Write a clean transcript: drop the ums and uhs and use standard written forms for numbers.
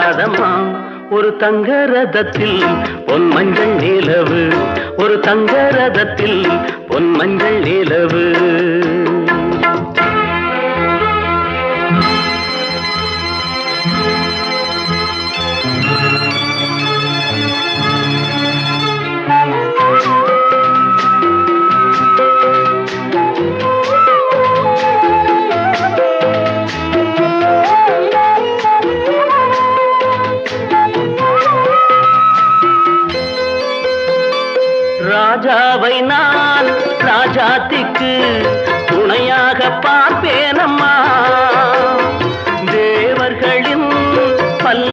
வராதம்மா ஒரு தங்க ரதத்தில் பொன் மஞ்சள் நிலவு ஒரு தங்க ரதத்தில் பொன் மஞ்சள் நிலவு ராஜாவை நான் ராஜாத்திக்கு துணையாக பார்ப்பேனம்மா தேவர்களின்